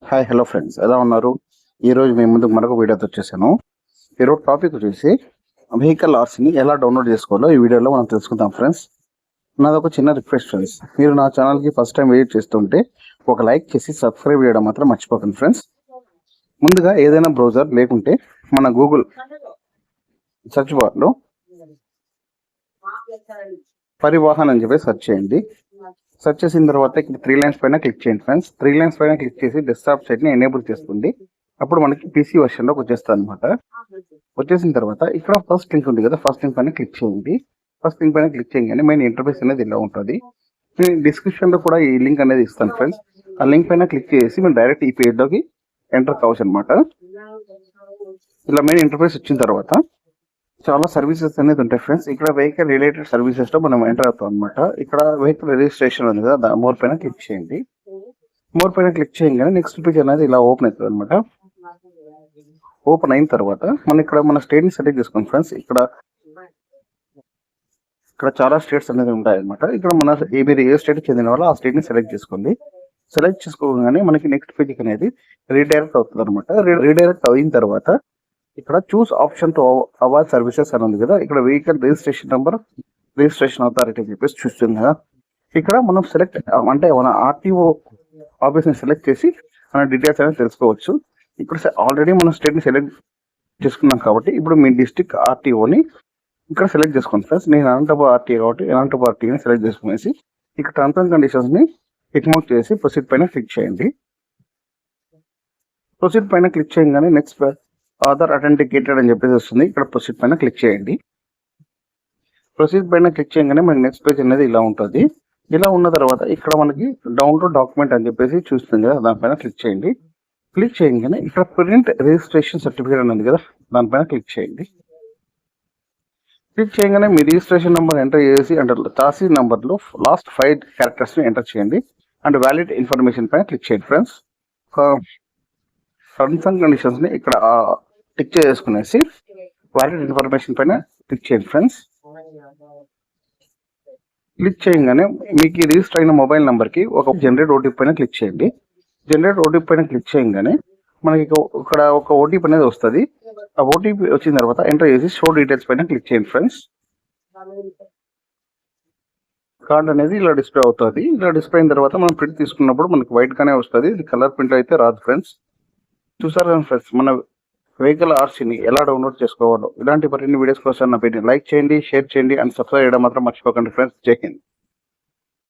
Hi hello friends, ఎలా ఉన్నారు? ఈరోజు మేము ముందుకు మరొక వీడియోతో వచ్చేసాను. ఈరోజు టాపిక్ వచ్చేసి వెహికల్ ఆర్సీని ఎలా డౌన్లోడ్ చేసుకోవాలో ఈ వీడియోలో మనం తెలుసుకుందాం ఫ్రెండ్స్. నాది ఒక చిన్న రిక్వెస్ట్ ఫ్రెండ్స్, మీరు నా ఛానల్కి ఫస్ట్ టైం విజిట్ చేస్తుంటే ఒక లైక్ చేసి సబ్స్క్రైబ్ చేయడం మాత్రం మర్చిపోకండి ఫ్రెండ్స్. ముందుగా ఏదైనా బ్రౌజర్ లేకుంటే మన గూగుల్ సెర్చ్ బార్లో పరివాహన్ అని చెప్పి సెర్చ్ చేయండి. సెర్చ్ చేసిన తర్వాత ఇక్కడ 3 లైన్స్ పైన క్లిక్ చేయండి ఫ్రెండ్స్. 3 లైన్స్ పైన క్లిక్ చేసి డెస్క్టాప్ సైట్ ని ఎనేబుల్ చేసుకోండి. అప్పుడు మనకి పీసీ వర్షన్ లోకి వచ్చేస్తుంది అనమాట. వచ్చేసిన తర్వాత ఇక్కడ ఫస్ట్ లింక్ ఉంది కదా, ఫస్ట్ లింక్ పైన క్లిక్ చేయండి. ఫస్ట్ లింక్ పైన క్లిక్ చేయగానే మెయిన్ ఇంటర్ఫేస్ అనేది ఇలా ఉంటుంది. నేను డిస్క్రిప్షన్ లో కూడా ఈ లింక్ అనేది ఇస్తాను ఫ్రెండ్స్. ఆ లింక్ పైన క్లిక్ చేసి మీరు డైరెక్ట్ ఈ పేజ్ లోకి ఎంటర్ కావచ్చు అనమాట. ఇలా మెయిన్ ఇంటర్ఫేస్ వచ్చిన తర్వాత చాలా సర్వీసెస్ అనేది ఉంటాయి ఫ్రెండ్స్. ఇక్కడ వెహికల్ రిలేటెడ్ సర్వీసెస్ లో మనం ఎంటర్ అవుతాం అనమాట. ఇక్కడ వెహికల్ రిజిస్ట్రేషన్ ఉంది కదా, మోర్ పైన క్లిక్ చేయండి. మోర్ పైన క్లిక్ చేయగానే నెక్స్ట్ పేజ్ అనేది ఇలా ఓపెన్ అవుతుంది అనమాట. ఓపెన్ అయిన తర్వాత మన స్టేట్ ని సెలెక్ట్ చేసుకోండి ఫ్రెండ్స్. ఇక్కడ చాలా స్టేట్స్ అనేది ఉంటాయి అనమాట. ఇక్కడ మీరు ఏ స్టేట్ చెందిన వాళ్ళు ఆ స్టేట్ ని సెలెక్ట్ చేసుకోండి. సెలెక్ట్ చేసుకోగానే మనకి నెక్స్ట్ పేజ్ అనేది రీడైరెక్ట్ అవుతుంది అనమాట. రీడైరెక్ట్ అయిన తర్వాత ఇక్కడ చూస్ ఆప్షన్ టు అవర్ సర్వీసెస్ అని ఉంది కదా, ఇక్కడ vehicle registration number, registration authority చెప్పేసి చూస్తుంది కదా. ఇక్కడ మనం సెలెక్ట్ అంటే మన ఆర్టీఓ ఆఫీస్ ని సెలెక్ట్ చేసి మన డీటెయిల్స్ అనేది తెలుసుకోవచ్చు. ఇక్కడ ఆల్రెడీ మన స్టేట్ ని సెలెక్ట్ చేసుకున్నాం కాబట్టి ఇప్పుడు మీ డిస్ట్రిక్ట్ ఆర్టీఓని ఇక్కడ సెలెక్ట్ చేసుకోండి ఫ్రెండ్స్. నేను అనంతపురం ఆర్టీఓ కాబట్టి అనంతపురం ఆర్టీఓని సెలెక్ట్ చేసుకునేసి ఇక్కడ టర్మ్స్ అండ్ కండిషన్స్ ని టిక్ చేసి ప్రొసీడ్ పైన క్లిక్ చేయండి. ప్రొసీడ్ పైన క్లిక్ చేయగానే నెక్స్ట్ ఆధార్ అథెంటికేటెడ్ అని చెప్పేసి వస్తుంది. ఇక్కడ ప్రొసీడ్ పైన క్లిక్ చేయండి. ప్రొసీడ్ పైన క్లిక్ చేయగానే మనకి నెక్స్ట్ పేజ్ అనేది ఇలా ఉంటుంది. ఇలా ఉన్న తర్వాత ఇక్కడ మనకి డౌన్లోడ్ డాక్యుమెంట్ అని చెప్పేసి చూస్తుంది కదా, దానిపైన క్లిక్ చేయండి. క్లిక్ చేయగానే ఇక్కడ ప్రింట్ రిజిస్ట్రేషన్ సర్టిఫికేట్ అని ఉంది కదా, దానిపైన క్లిక్ చేయండి. క్లిక్ చేయగానే మీ రిజిస్ట్రేషన్ నెంబర్ ఎంటర్ చేసి అంటే తహసీల్ నెంబర్ లో లాస్ట్ 5 క్యారెక్టర్స్ ని ఎంటర్ చేయండి. అండ్ వ్యాలిడ్ ఇన్ఫర్మేషన్ పైన క్లిక్ చేయండి ఫ్రెండ్స్. టర్మ్స్ అండ్ కండిషన్స్ ని ఇక్కడ టిక్ చేసుకునేసి వ్యాలిడ్ ఇన్ఫర్మేషన్ పైన క్లిక్ చేయండి ఫ్రెండ్స్. క్లిక్ చేయగానే మీకు రిజిస్టర్ అయిన మొబైల్ నెంబర్ కి ఒక జనరేట్ ఓటీపీ పైన క్లిక్ చేయండి. జనరేట్ ఓటీపీ పైన క్లిక్ చేయగానే మనకి ఇక్కడ ఒక ఓటీపీ అనేది వస్తుంది. ఆ ఓటీపీ వచ్చిన తర్వాత ఎంటర్ చేసి షో డీటెయిల్స్ పైన క్లిక్ చేయండి ఫ్రెండ్స్. కార్డ్ అనేది ఇలా డిస్ప్లే అవుతుంది. ఇలా డిస్ప్లే అయిన తర్వాత మనం ప్రింట్ తీసుకున్నప్పుడు మనకి వైట్ గానే వస్తుంది. ఇది కలర్ ప్రింట్ అయితే రాదు ఫ్రెండ్స్. చూసారు కదా ఫ్రెండ్స్, మన వెహికల్ ఆర్సీని ఎలా డౌన్లోడ్ చేసుకోవాలో. ఇలాంటి మరిన్ని వీడియోస్ కోసం నా పేరుని లైక్ చేయండి, షేర్ చేయండి అండ్ సబ్స్క్రైబ్ చేయడం మాత్రం మర్చిపోకండి ఫ్రెండ్స్. జై హింద్.